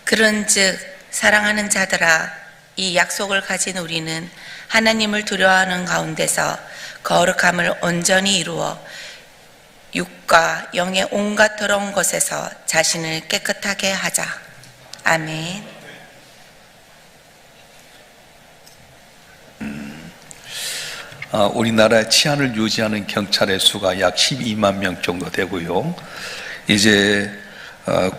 그런즉 사랑하는 자들아, 이 약속을 가진 우리는 하나님을 두려워하는 가운데서 거룩함을 온전히 이루어 육과 영의 온갖 더러운 것에서 자신을 깨끗하게 하자. 아멘. 우리나라의 치안을 유지하는 경찰의 수가 약 12만 명 정도 되고요. 이제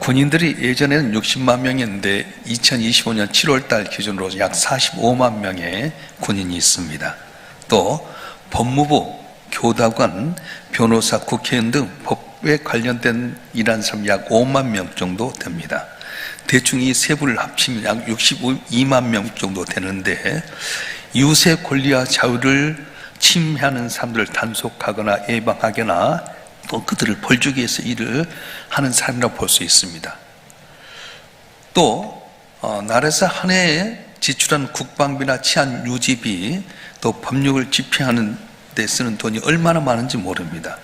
군인들이 예전에는 60만 명이었는데 2025년 7월 달 기준으로 약 45만 명의 군인이 있습니다. 또 법무부, 교도관, 변호사, 국회의원 등 법에 관련된 일하는 사람 약 5만 명 정도 됩니다. 대충 이 세 부를 합치면 약 62만 명 정도 되는데, 이웃의 권리와 자유를 침해하는 사람들을 단속하거나 예방하거나 또 그들을 벌주기 위해서 일을 하는 사람이라고 볼 수 있습니다. 또 나라에서 한 해에 지출한 국방비나 치안 유지비, 또 법률을 집행하는 데 쓰는 돈이 얼마나 많은지 모릅니다.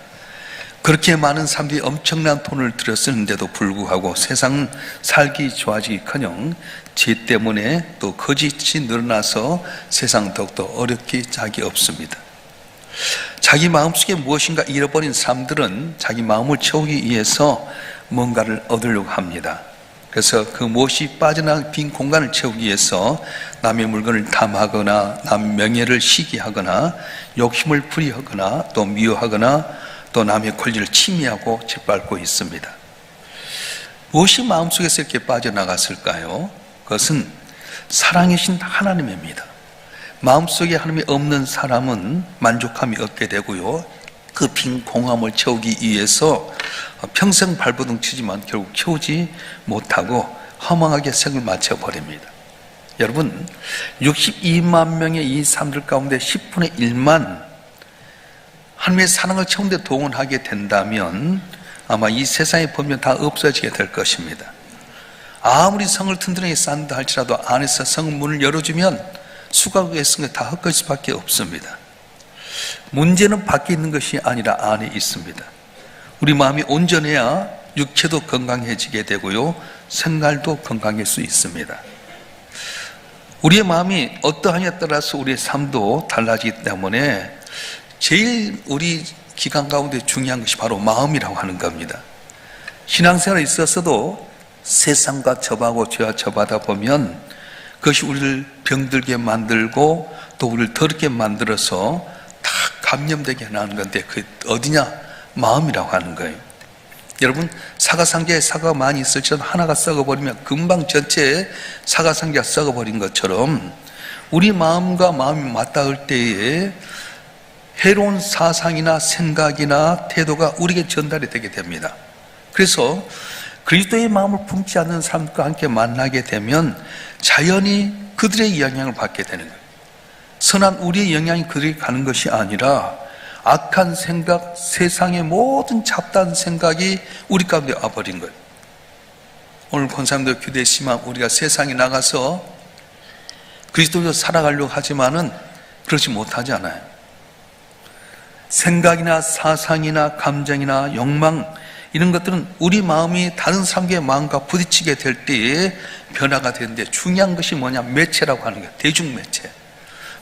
그렇게 많은 사람들이 엄청난 돈을 들여 쓰는데도 불구하고 세상은 살기 좋아지기커녕 죄 때문에 또 거짓이 늘어나서 세상 더욱더 어렵기 짝이 없습니다. 자기 마음속에 무엇인가 잃어버린 사람들은 자기 마음을 채우기 위해서 뭔가를 얻으려고 합니다. 그래서 그 무엇이 빠져나간 빈 공간을 채우기 위해서 남의 물건을 탐하거나 남의 명예를 시기하거나 욕심을 부리하거나 또 미워하거나 또 남의 권리를 침해하고 짓밟고 있습니다. 무엇이 마음속에서 이렇게 빠져나갔을까요? 그것은 사랑이신 하나님입니다. 마음속에 하나님이 없는 사람은 만족함이 없게 되고요, 그 빈 공함을 채우기 위해서 평생 발버둥 치지만 결국 채우지 못하고 허망하게 생을 마쳐버립니다. 여러분, 62만 명의 이 사람들 가운데 10분의 1만 하나님의 사랑을 채우는 데 동원하게 된다면 아마 이 세상의 범죄는 다 없어지게 될 것입니다. 아무리 성을 튼튼하게 쌓는다 할지라도 안에서 성문을 열어주면 수고하고 쓴 게 다 헛것일 수밖에 없습니다. 문제는 밖에 있는 것이 아니라 안에 있습니다. 우리 마음이 온전해야 육체도 건강해지게 되고요, 생활도 건강할 수 있습니다. 우리의 마음이 어떠하냐에 따라서 우리의 삶도 달라지기 때문에 제일 우리 기간 가운데 중요한 것이 바로 마음이라고 하는 겁니다. 신앙생활에 있어서도 세상과 접하고 죄와 접하다 보면 그것이 우리를 병들게 만들고 또 우리를 더럽게 만들어서 다 감염되게 하는 건데, 그게 어디냐? 마음이라고 하는 거예요. 여러분, 사과상자에 사과가 많이 있을지라도 하나가 썩어버리면 금방 전체에 사과상자가 썩어버린 것처럼 우리 마음과 마음이 맞닿을 때에 해로운 사상이나 생각이나 태도가 우리에게 전달이 되게 됩니다. 그래서 그리스도의 마음을 품지 않는 사람과 함께 만나게 되면 자연히 그들의 영향을 받게 되는 거예요. 선한 우리의 영향이 그들에게 가는 것이 아니라 악한 생각, 세상의 모든 잡다한 생각이 우리 가운데 와버린 거예요. 오늘 권사님들 기도했지만 우리가 세상에 나가서 그리스도로 살아가려고 하지만은 그렇지 못하지 않아요. 생각이나 사상이나 감정이나 욕망, 이런 것들은 우리 마음이 다른 사람의 마음과 부딪히게 될 때에 변화가 되는데, 중요한 것이 뭐냐? 매체라고 하는 거예요. 대중매체.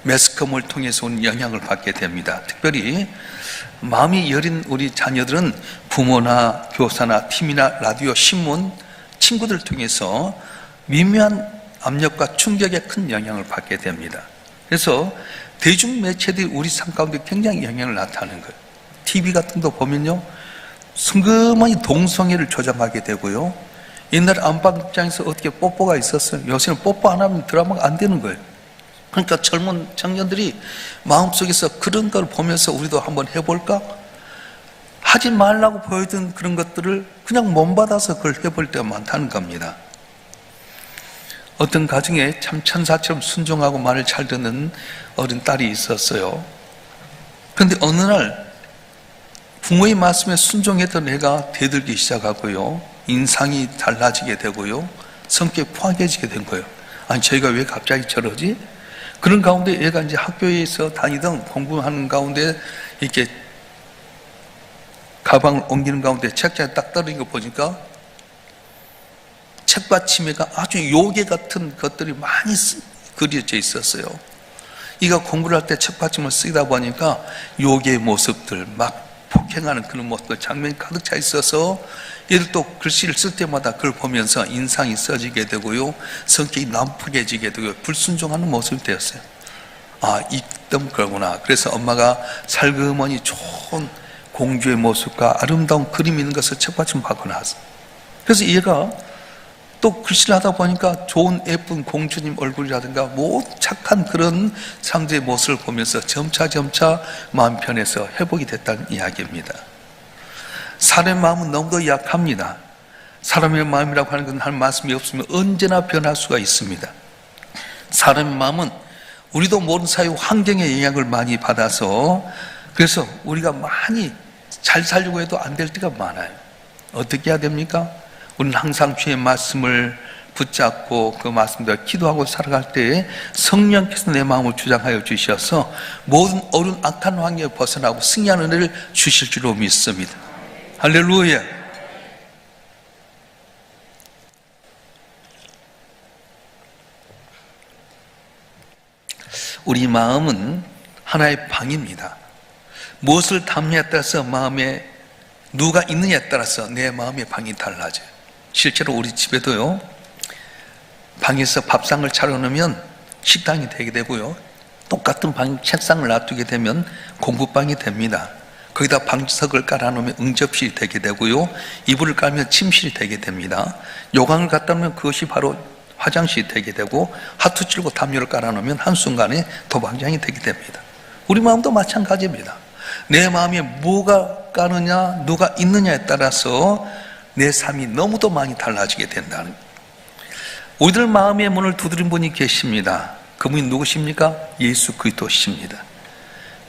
매스컴을 통해서 온 영향을 받게 됩니다. 특별히 마음이 여린 우리 자녀들은 부모나 교사나 팀이나 라디오, 신문, 친구들을 통해서 미묘한 압력과 충격에 큰 영향을 받게 됩니다. 그래서 대중매체들이 우리 삶 가운데 굉장히 영향을 나타내는 거예요. TV 같은 거 보면요, 성금하니 동성애를 조장하게 되고요, 옛날에 안방극장에서 어떻게 뽀뽀가 있었어요. 요새는 뽀뽀 안 하면 드라마가 안 되는 거예요. 그러니까 젊은 청년들이 마음속에서 그런 걸 보면서 우리도 한번 해볼까? 하지 말라고 보여준 그런 것들을 그냥 몸받아서 그걸 해볼 때가 많다는 겁니다. 어떤 가정에 참 천사처럼 순종하고 말을 잘 듣는 어린 딸이 있었어요. 그런데 어느 날 부모의 말씀에 순종했던 애가 대들기 시작하고요, 인상이 달라지게 되고요, 성격이 포악해지게 된 거예요. 아니, 저희가 왜 갑자기 저러지? 그런 가운데 애가 이제 학교에서 다니던 공부하는 가운데 이렇게 가방을 옮기는 가운데 책장에 딱 떨어진 거 보니까 책받침에가 아주 요괴 같은 것들이 많이 그려져 있었어요. 이가 공부를 할 때 책받침을 쓰다 보니까 요괴의 모습들, 막 폭행하는 그런 모습들, 장면이 가득 차 있어서 얘들도 글씨를 쓸 때마다 그걸 보면서 인상이 써지게 되고요, 성격이 난폭해지게 되고요, 불순종하는 모습이 되었어요. 아, 있던 거구나. 그래서 엄마가 살그머니 좋은 공주의 모습과 아름다운 그림이 있는 것을 책받침 받고 나왔어. 그래서 얘가 또 글씨를 하다 보니까 좋은 예쁜 공주님 얼굴이라든가 뭐 착한 그런 상대의 모습을 보면서 점차 마음 편해서 회복이 됐다는 이야기입니다. 사람의 마음은 너무도 약합니다. 사람의 마음이라고 하는 건 할 말씀이 없으면 언제나 변할 수가 있습니다. 사람의 마음은 우리도 모르는 사이 환경의 영향을 많이 받아서, 그래서 우리가 많이 잘 살려고 해도 안 될 때가 많아요. 어떻게 해야 됩니까? 우리는 항상 주의 말씀을 붙잡고 그 말씀대로 기도하고 살아갈 때 성령께서 내 마음을 주장하여 주셔서 모든 어려운 악한 환경에 벗어나고 승리하는 은혜를 주실 줄로 믿습니다. 할렐루야. 우리 마음은 하나의 방입니다. 무엇을 담느냐에 따라서 마음에 누가 있느냐에 따라서 내 마음의 방이 달라져요. 실제로 우리 집에도요, 방에서 밥상을 차려놓으면 식당이 되게 되고요, 똑같은 방 책상을 놔두게 되면 공부방이 됩니다. 거기다 방석을 깔아놓으면 응접실이 되게 되고요, 이불을 깔면 침실이 되게 됩니다. 요강을 갖다 놓으면 그것이 바로 화장실이 되게 되고, 하트 찔고 담요를 깔아놓으면 한순간에 도방장이 되게 됩니다. 우리 마음도 마찬가지입니다. 내 마음에 뭐가 까느냐, 누가 있느냐에 따라서 내 삶이 너무도 많이 달라지게 된다는 거예요. 우리들 마음의 문을 두드린 분이 계십니다. 그분이 누구십니까? 예수 그리스도십니다.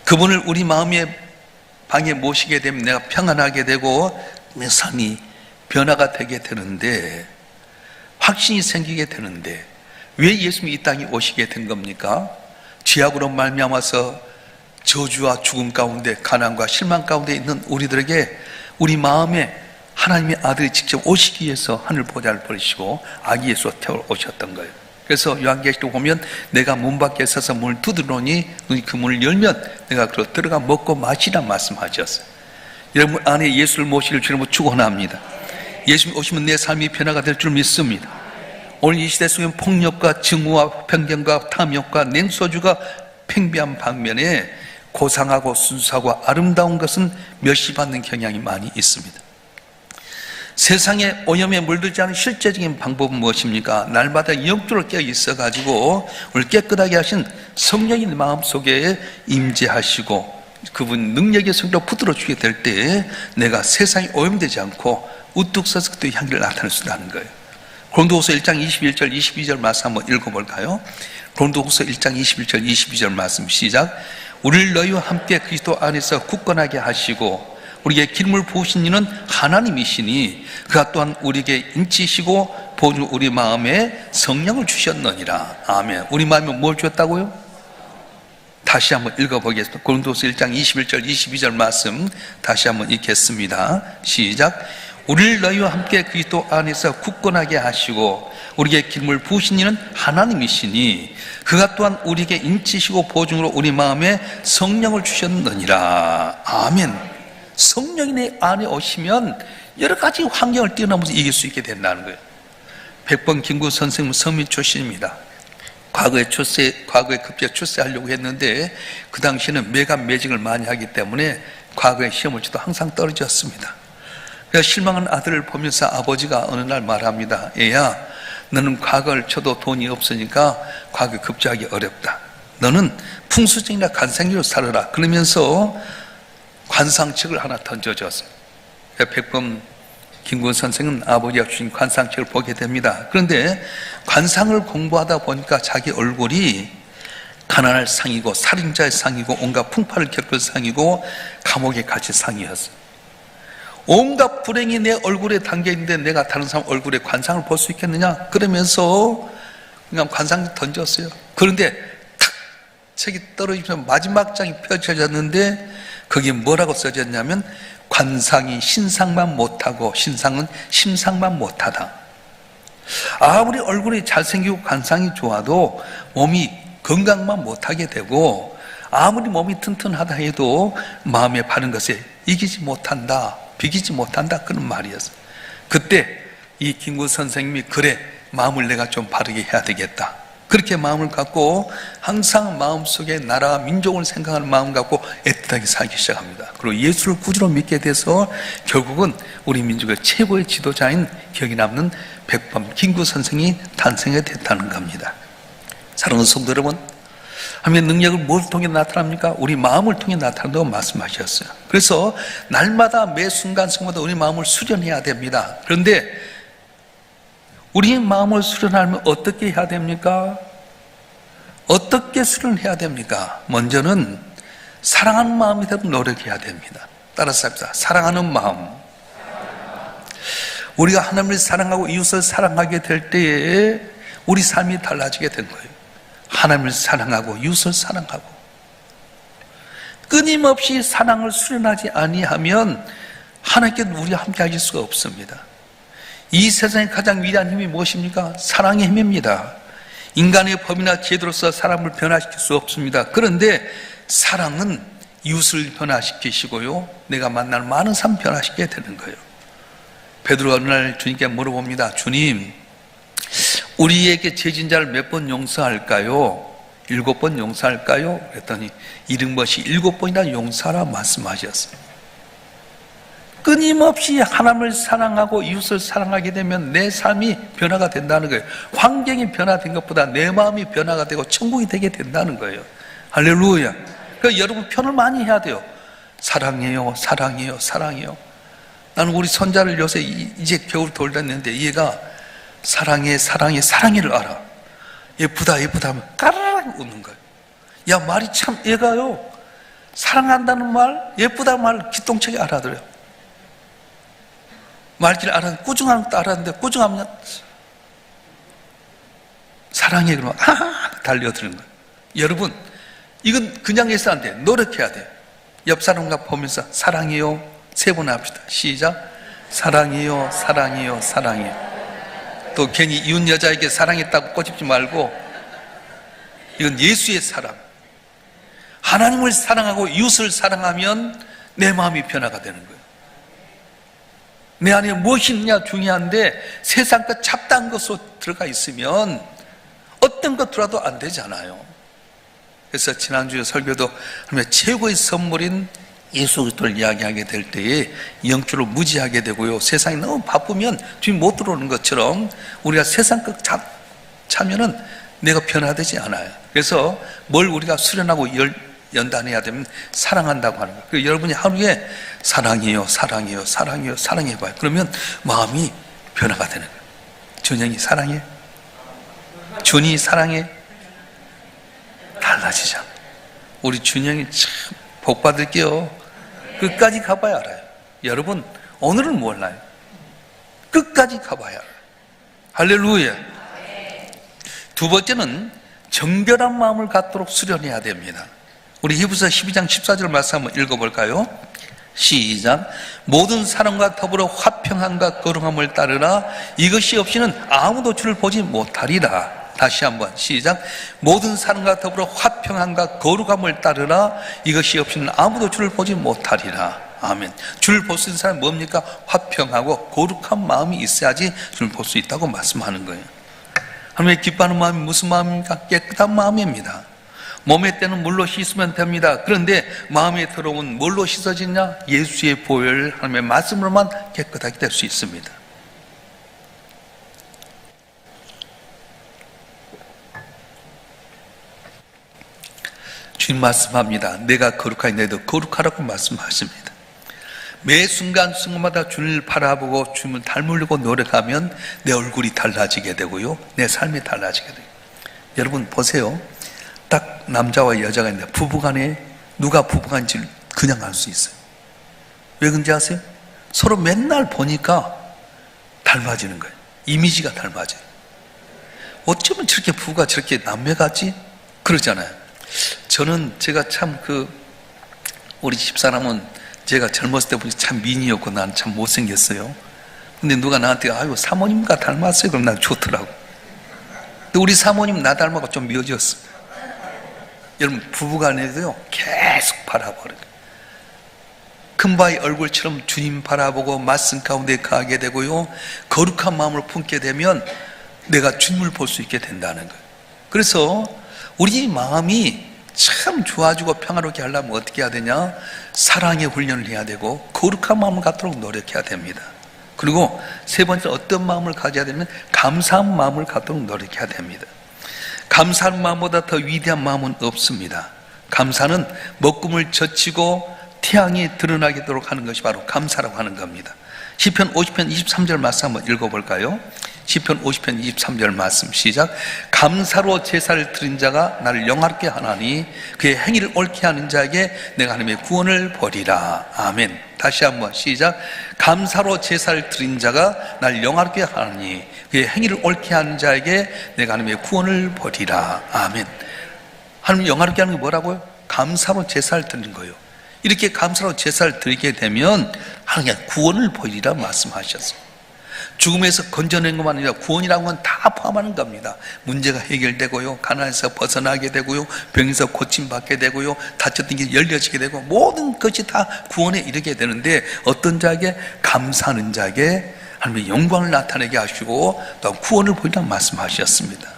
그분을 우리 마음의 방에 모시게 되면 내가 평안하게 되고 내 삶이 변화가 되게 되는데, 확신이 생기게 되는데, 왜 예수님이 이 땅에 오시게 된 겁니까? 죄악으로 말미암아서 저주와 죽음 가운데, 가난과 실망 가운데 있는 우리들에게 우리 마음에 하나님의 아들이 직접 오시기 위해서 하늘 보좌를 버리시고 아기 예수 태워 오셨던 거예요. 그래서 요한계시록 보면 내가 문 밖에 서서 문을 두드리노니 너희 그 문을 열면 내가 그로 들어가 먹고 마시라 말씀하셨어요. 여러분 안에 예수를 모시길 주님으로 축원합니다. 예수님 오시면 내 삶이 변화가 될 줄 믿습니다. 오늘 이 시대 속에 폭력과 증오와 편견과 탐욕과 냉소주가 팽배한 반면에 고상하고 순수하고 아름다운 것은 멸시받는 경향이 많이 있습니다. 세상의 오염에 물들지 않은 실제적인 방법은 무엇입니까? 날마다 영적으로 깨어 있어가지고 우리 깨끗하게 하신 성령이 마음속에 임재하시고 그분 능력의 성령으로 붙들어 주게 될 때 내가 세상에 오염되지 않고 우뚝 서서 그때 향기를 나타낼 수 있다는 거예요. 고린도후서 1장 21절 22절 말씀 한번 읽어볼까요? 고린도후서 1장 21절 22절 말씀 시작. 우리를 너희와 함께 그리스도 안에서 굳건하게 하시고 우리에게 기름을 부으신 이는 하나님이시니 그가 또한 우리에게 인치시고 보주 우리 마음에 성령을 주셨느니라. 아멘. 우리 마음에 뭘 주었다고요? 다시 한번 읽어보겠습니다. 고린도서 1장 21절 22절 말씀 다시 한번 읽겠습니다. 시작. 우리를 너희와 함께 그리스도 안에서 굳건하게 하시고 우리에게 기름을 부으신 이는 하나님이시니 그가 또한 우리에게 인치시고 보증으로 우리 마음에 성령을 주셨느니라. 아멘. 성령이 내 안에 오시면 여러 가지 환경을 뛰어넘어서 이길 수 있게 된다는 거예요. 백번 김구 선생님은 서민 출신입니다. 과거에 급제 출세하려고 했는데 그 당시에는 매감 매직을 많이 하기 때문에 과거에 시험을 쳐도 항상 떨어졌습니다. 그래서 실망한 아들을 보면서 아버지가 어느 날 말합니다. 얘야, 너는 과거를 쳐도 돈이 없으니까 과거 급제하기 어렵다. 너는 풍수적이나 관상적으로 살아라. 그러면서 관상책을 하나 던져줬어요. 백범 김구원 선생은 아버지가 주신 관상책을 보게 됩니다. 그런데 관상을 공부하다 보니까 자기 얼굴이 가난할 상이고 살인자의 상이고 온갖 풍파를 겪을 상이고 감옥에 갇힐 상이었어요. 온갖 불행이 내 얼굴에 담겨있는데 내가 다른 사람 얼굴에 관상을 볼 수 있겠느냐? 그러면서 그냥 관상을 던졌어요. 그런데 탁 책이 떨어지면서 마지막 장이 펼쳐졌는데 거기에 뭐라고 써졌냐면 관상이 신상만 못하고 신상은 심상만 못하다. 아무리 얼굴이 잘생기고 관상이 좋아도 몸이 건강만 못하게 되고, 아무리 몸이 튼튼하다 해도 마음에 바른 것에 이기지 못한다, 비기지 못한다, 그런 말이었어요. 그때 이 김구 선생님이, 그래, 마음을 내가 좀 바르게 해야 되겠다, 그렇게 마음을 갖고 항상 마음속에 나라와 민족을 생각하는 마음 갖고 애틋하게 살기 시작합니다. 그리고 예수를 구주로 믿게 돼서 결국은 우리 민족의 최고의 지도자인 기억에 남는 백범 김구 선생이 탄생이 됐다는 겁니다. 사랑하는 성도 여러분, 하나님의 능력을 뭘 통해 나타납니까? 우리 마음을 통해 나타난다고 말씀하셨어요. 그래서 날마다 매 순간순간마다 우리 마음을 수련해야 됩니다. 그런데 우리 마음을 수련하려면 어떻게 해야 됩니까? 어떻게 수련해야 됩니까? 먼저는 사랑하는 마음이 되도록 노력해야 됩니다. 따라서 합시다. 사랑하는 마음. 우리가 하나님을 사랑하고 이웃을 사랑하게 될 때에 우리 삶이 달라지게 된 거예요. 하나님을 사랑하고 이웃을 사랑하고, 끊임없이 사랑을 수련하지 아니하면 하나님께 우리와 함께 하실 수가 없습니다. 이 세상의 가장 위대한 힘이 무엇입니까? 사랑의 힘입니다. 인간의 법이나 제도로서 사람을 변화시킬 수 없습니다. 그런데 사랑은 이웃을 변화시키시고요, 내가 만나는 많은 사람 변화시키게 되는 거예요. 베드로가 어느 날 주님께 물어봅니다. 주님, 우리에게 죄진 자를 몇 번 용서할까요? 7번 용서할까요? 그랬더니 7번씩 7번이나 용서하라 말씀하셨어요. 끊임없이 하나님을 사랑하고 이웃을 사랑하게 되면 내 삶이 변화가 된다는 거예요. 환경이 변화된 것보다 내 마음이 변화가 되고 천국이 되게 된다는 거예요. 할렐루야. 그러니까 여러분 편을 많이 해야 돼요. 사랑해요, 사랑해요, 사랑해요. 나는 우리 손자를 요새 이제 겨울 돌렸는데 얘가 사랑해, 사랑해, 사랑해를 알아. 예쁘다, 예쁘다 하면 까르르 웃는 거예요. 야, 말이 참, 얘가요, 사랑한다는 말, 예쁘다는 말 기똥차게 알아들어요. 말귀를 알아, 꾸중하는 것도 알았는데, 꾸중하면 사랑해, 그러면 달려드는 거예요. 여러분, 이건 그냥 해서 안 돼. 노력해야 돼요. 옆 사람과 보면서 사랑해요. 3번 합시다. 시작. 사랑해요, 사랑해요, 사랑해요. 또 괜히 이웃 여자에게 사랑했다고 꼬집지 말고, 이건 예수의 사랑. 하나님을 사랑하고 이웃을 사랑하면 내 마음이 변화가 되는 거예요. 내 안에 무엇이 있느냐 중요한데, 세상 것 잡다한 것으로 들어가 있으면 어떤 것 들어도 안 되잖아요. 그래서 지난주에 설교도 하나님의 최고의 선물인 예수 그리스도를 이야기하게 될 때에 영적으로 무지하게 되고요, 세상이 너무 바쁘면 주님 못 들어오는 것처럼 우리가 세상 것 차면은 내가 변화되지 않아요. 그래서 뭘 우리가 수련하고 연단해야 되면 사랑한다고 하는 거예요. 그래서 여러분이 하루에 사랑해요, 사랑해요, 사랑해요, 사랑해봐요. 그러면 마음이 변화가 되는 거예요. 준영이 사랑해? 준이 사랑해? 달라지잖아. 우리 준영이 참 복 받을게요. 끝까지 가봐야 알아요. 여러분, 오늘은 몰라요. 끝까지 가봐야 알아요. 할렐루야. 두 번째는 정결한 마음을 갖도록 수련해야 됩니다. 우리 히브리서 12장 14절 말씀 한번 읽어볼까요? 시작. 모든 사람과 더불어 화평함과 거룩함을 따르라. 이것이 없이는 아무도 주를 보지 못하리라. 다시 한번 시작. 모든 사람과 더불어 화평함과 거룩함을 따르라. 이것이 없이는 아무도 주를 보지 못하리라. 아멘. 주를 볼 수 있는 사람은 뭡니까? 화평하고 거룩한 마음이 있어야지 주를 볼 수 있다고 말씀하는 거예요. 하나님의 기뻐하는 마음이 무슨 마음입니까? 깨끗한 마음입니다. 몸의 때는 물로 씻으면 됩니다. 그런데 마음에 들어온 뭘로 씻어지냐? 예수의 보혈, 하나님의 말씀으로만 깨끗하게 될 수 있습니다. 주님 말씀합니다. 내가 거룩하니 너희도 거룩하라고 말씀하십니다. 매 순간순간마다 주님을 바라보고 주님을 닮으려고 노력하면 내 얼굴이 달라지게 되고요, 내 삶이 달라지게 돼요. 여러분 보세요. 딱 남자와 여자가 있는데 부부간에 누가 부부간인지 그냥 알 수 있어요. 왜 그런지 아세요? 서로 맨날 보니까 닮아지는 거예요. 이미지가 닮아져요. 어쩌면 저렇게 부부가 저렇게 남매 같지? 그러잖아요. 저는 제가 참 우리 집사람은 제가 젊었을 때 보니 참 미인이었고 나는 참 못생겼어요. 근데 누가 나한테 아유 사모님과 닮았어요. 그럼 난 좋더라고. 근데 우리 사모님 나 닮아가 좀 미워졌어. 여러분 부부간에도요 계속 바라보는 거예요. 큰바의 얼굴처럼 주님 바라보고 말씀 가운데 가게 되고요, 거룩한 마음을 품게 되면 내가 주님을 볼 수 있게 된다는 거예요. 그래서 우리 마음이 참 좋아지고 평화롭게 하려면 어떻게 해야 되냐? 사랑의 훈련을 해야 되고 거룩한 마음을 갖도록 노력해야 됩니다. 그리고 세 번째 어떤 마음을 가져야 되면 감사한 마음을 갖도록 노력해야 됩니다. 감사한 마음보다 더 위대한 마음은 없습니다. 감사는 먹금을 젖히고 태양이 드러나도록 하는 것이 바로 감사라고 하는 겁니다. 시편 50편 23절 말씀 한번 읽어볼까요? 시편 50편 23절 말씀 시작. 감사로 제사를 드린 자가 나를 영화롭게 하나니 그의 행위를 옳게 하는 자에게 내가 하나님의 구원을 보리라. 아멘. 다시 한번 시작. 감사로 제사를 드린 자가 나를 영화롭게 하나니 그의 행위를 옳게 하는 자에게 내가 하나님의 구원을 보리라. 아멘. 하나님 영화롭게 하는 게 뭐라고요? 감사로 제사를 드리는 거예요. 이렇게 감사로 제사를 드리게 되면 하나님 구원을 보이리라 말씀하셨어요. 죽음에서 건져낸 것만 아니라 구원이라는 건 다 포함하는 겁니다. 문제가 해결되고요, 가난에서 벗어나게 되고요, 병에서 고침받게 되고요, 다쳤던 게 열려지게 되고 모든 것이 다 구원에 이르게 되는데 어떤 자에게? 감사하는 자에게 하나님의 영광을 나타내게 하시고 또 구원을 보이라는 말씀하셨습니다.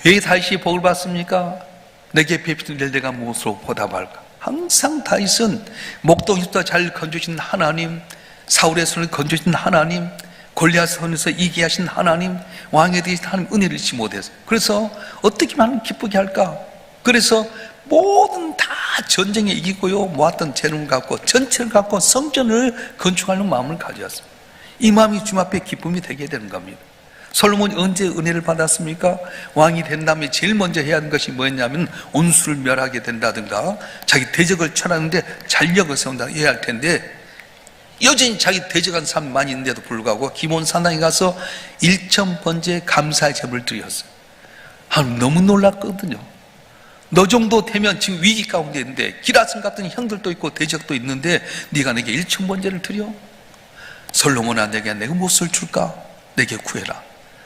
왜 다윗이 복을 받습니까? 내게 베푸는 내가 무엇으로 보답할까? 항상 다윗은 목동에서 잘 건져주신 하나님, 사울의 손을 건져주신 하나님, 골리앗 손에서 이기게 하신 하나님, 왕에 대해서 하나님 은혜를 잊지 못해서, 그래서 어떻게 하면 기쁘게 할까? 그래서 모든 다 전쟁에 이기고요, 모았던 재능을 갖고 전체를 갖고 성전을 건축하는 마음을 가졌습니다. 이 마음이 주님 앞에 기쁨이 되게 되는 겁니다. 솔로몬이 언제 은혜를 받았습니까? 왕이 된 다음에 제일 먼저 해야 하는 것이 뭐였냐면 온수를 멸하게 된다든가 자기 대적을 쳐놨는데 잔력을 세운다 해야 할 텐데, 여전히 자기 대적한 사람이 많이 있는데도 불구하고 기본 산당에 가서 1,000번째 감사의 제물을 드렸어요. 너무 놀랐거든요. 너 정도 되면 지금 위기 가운데 있는데 기라슨 같은 형들도 있고 대적도 있는데 네가 내게 1,000번째를 드려? 솔로몬아, 내가 무엇을 줄까? 내게 구해라.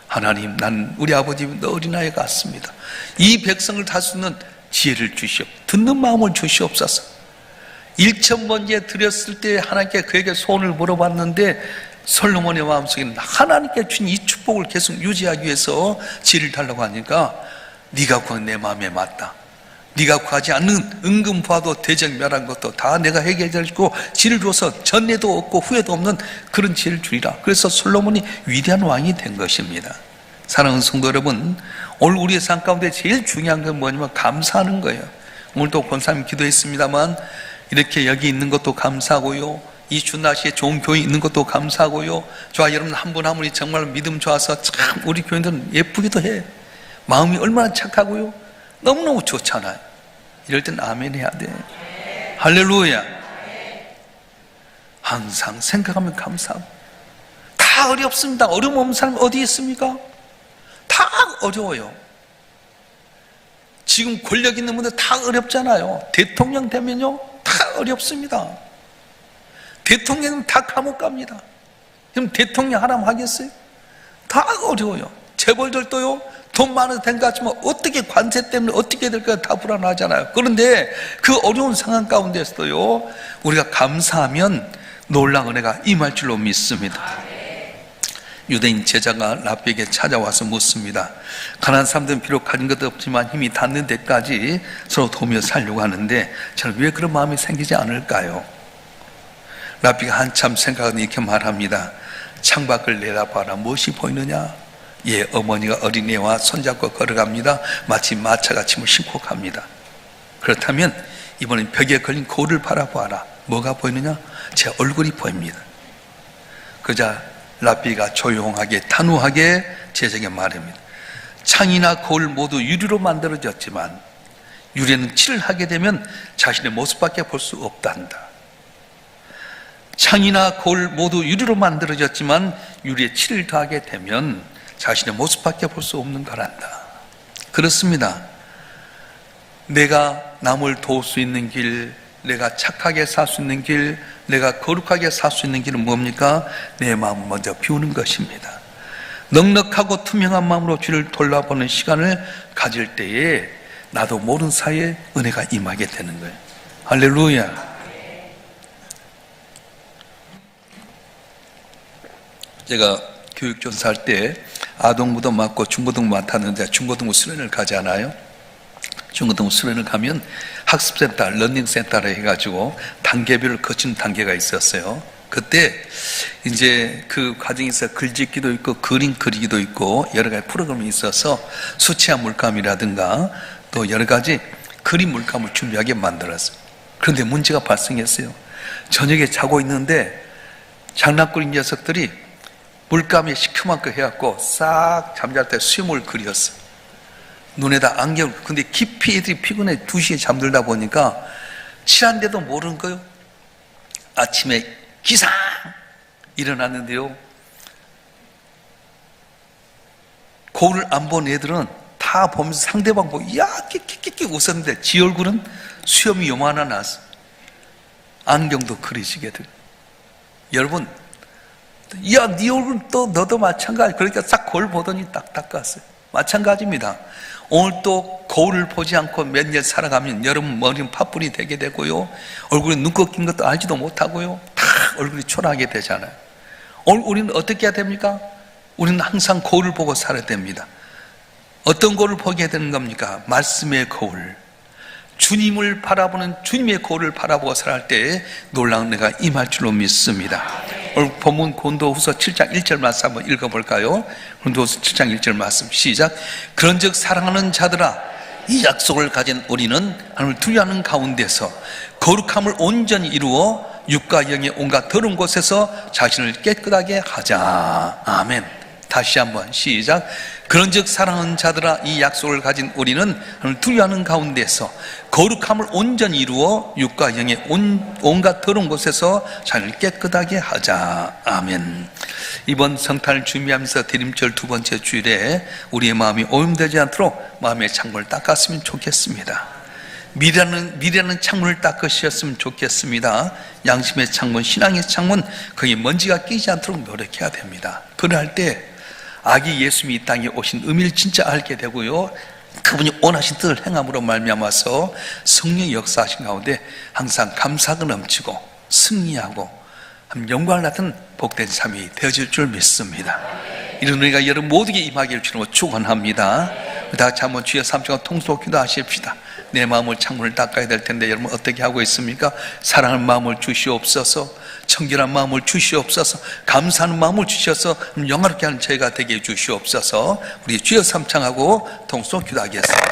하나님, 난 우리 아버지 어린아이 같습니다. 이 백성을 다스리는 지혜를 주시옵, 듣는 마음을 주시옵소서. 1,000번째 드렸을 때 하나님께 그에게 소원을 물어봤는데 솔로몬의 마음속에는 하나님께 준 이 축복을 계속 유지하기 위해서 지혜를 달라고 하니까 네가 구한 내 마음에 맞다. 네가 구하지 않는 은근 부하도 대적 멸한 것도 다 내가 해결해주고 지혜를 줘서 전례도 없고 후회도 없는 그런 지혜를 주리라. 그래서 솔로몬이 위대한 왕이 된 것입니다. 사랑하는 성도 여러분, 오늘 우리의 삶 가운데 제일 중요한 건 뭐냐면 감사하는 거예요. 오늘도 권사님 기도했습니다만 이렇게 여기 있는 것도 감사하고요, 이 추운 날씨에 좋은 교회 있는 것도 감사하고요, 저와 여러분 한 분 한 분이 정말 믿음 좋아서 참 우리 교인들은 예쁘기도 해. 마음이 얼마나 착하고요, 너무너무 좋잖아요. 이럴 땐 아멘 해야 돼. 할렐루야. 항상 생각하면 감사하고. 다 어렵습니다. 어려움 없는 사람이 어디 있습니까? 다 어려워요. 지금 권력 있는 분들 다 어렵잖아요. 대통령 되면요 다 어렵습니다. 대통령은 다 감옥 갑니다. 그럼 대통령 하라면 하겠어요? 다 어려워요. 재벌들도요 돈 많아도 된 것 같지만 어떻게 관세 때문에 어떻게 될까 다 불안하잖아요. 그런데 그 어려운 상황 가운데서도요 우리가 감사하면 놀라운 은혜가 임할 줄로 믿습니다. 유대인 제자가 랍비에게 찾아와서 묻습니다. 가난한 사람들은 비록 가진 것도 없지만 힘이 닿는 데까지 서로 도우며 살려고 하는데 저는 왜 그런 마음이 생기지 않을까요? 랍비가 한참 생각하더니 이렇게 말합니다. 창밖을 내다봐라. 무엇이 보이느냐? 예, 어머니가 어린애와 손잡고 걸어갑니다. 마치 마차가 침을 싣고 갑니다. 그렇다면 이번엔 벽에 걸린 거울을 바라보아라. 뭐가 보이느냐? 제 얼굴이 보입니다. 그자 랍비가 조용하게 단호하게 제자에게 말합니다. 창이나 거울 모두 유리로 만들어졌지만 유리는 칠을 하게 되면 자신의 모습밖에 볼 수 없단다. 창이나 거울 모두 유리로 만들어졌지만 유리에 칠을 더하게 되면 자신의 모습밖에 볼 수 없는 거란다. 그렇습니다. 내가 남을 도울 수 있는 길, 내가 착하게 살 수 있는 길, 내가 거룩하게 살 수 있는 길은 뭡니까? 내 마음을 먼저 비우는 것입니다. 넉넉하고 투명한 마음으로 주를 돌아보는 시간을 가질 때에 나도 모르는 사이에 은혜가 임하게 되는 거예요. 할렐루야. 제가 교육전사 할 때 아동부도 맡고 중고등부 맡았는데 중고등부 수련을 가잖아요. 중고등부 수련을 가면 학습센터, 러닝센터를 해가지고 단계별로 거치는 단계가 있었어요. 그때 이제 그 과정에서 글짓기도 있고 그림 그리기도 있고 여러 가지 프로그램이 있어서 수치화 물감이라든가 또 여러 가지 그림 물감을 준비하게 만들었어요. 그런데 문제가 발생했어요. 저녁에 자고 있는데 장난꾸러기 녀석들이 물감이 시커멓게 해갖고 싹 잠잘 때 수염을 그렸어. 눈에다 안경. 근데 깊이 애들이 피곤해 2시에 잠들다 보니까 칠한데도 모르는 거예요. 아침에 기상! 일어났는데요. 거울을 안 본 애들은 다 보면서 상대방 보고 야 끼끼끼끼 웃었는데 지 얼굴은 수염이 요만하나 났어. 안경도 그리시게 돼. 여러분, 야, 네 얼굴 또 너도 마찬가지. 그러니까 싹 거울 보더니 딱 닦았어요. 마찬가지입니다. 오늘 또 거울을 보지 않고 몇 년 살아가면 여러분 머리는 팥불이 되게 되고요. 얼굴에 눈곱 낀 것도 알지도 못하고요. 다 얼굴이 초라하게 되잖아요. 오늘 우리는 어떻게 해야 됩니까? 우리는 항상 거울을 보고 살아야 됩니다. 어떤 거울을 보게 되는 겁니까? 말씀의 거울. 주님을 바라보는 주님의 거울을 바라보고 살아갈 때 놀라운 은혜가 임할 줄로 믿습니다. 오늘 본문 고린도후서 7장 1절 말씀 한번 읽어볼까요? 고린도후서 7장 1절 말씀 시작. 그런즉 사랑하는 자들아 이 약속을 가진 우리는 하나님을 두려워하는 가운데서 거룩함을 온전히 이루어 육과 영의 온갖 더러운 곳에서 자신을 깨끗하게 하자. 아멘. 다시 한번 시작. 그런즉 사랑하는 자들아 이 약속을 가진 우리는 하나님을 두려워하는 가운데서 거룩함을 온전히 이루어 육과 영의 온갖 더러운 곳에서 자신을 깨끗하게 하자. 아멘. 이번 성탄을 준비하면서 대림절 2번째 주일에 우리의 마음이 오염되지 않도록 마음의 창문을 닦았으면 좋겠습니다. 미래는 창문을 닦으셨으면 좋겠습니다. 양심의 창문, 신앙의 창문, 거기에 먼지가 끼지 않도록 노력해야 됩니다. 그럴 때 아기 예수님이 이 땅에 오신 의미를 진짜 알게 되고요. 그분이 원하신 뜻을 행함으로 말미암아서 성령의 역사하신 가운데 항상 감사가 넘치고 승리하고 영광을 나타낸 복된 삶이 되어질 줄 믿습니다. 이런 은혜가 여러분 모두에게 임하기를 주로 축원합니다. 다 같이 한번 주여 삼층과 통속 기도하십시다. 내 마음을 창문을 닦아야 될 텐데 여러분 어떻게 하고 있습니까? 사랑하는 마음을 주시옵소서, 청결한 마음을 주시옵소서, 감사하는 마음을 주셔서 영화롭게 하는 저희가 되게 해주시옵소서. 우리 주여 삼창하고 통속 기도하겠습니다.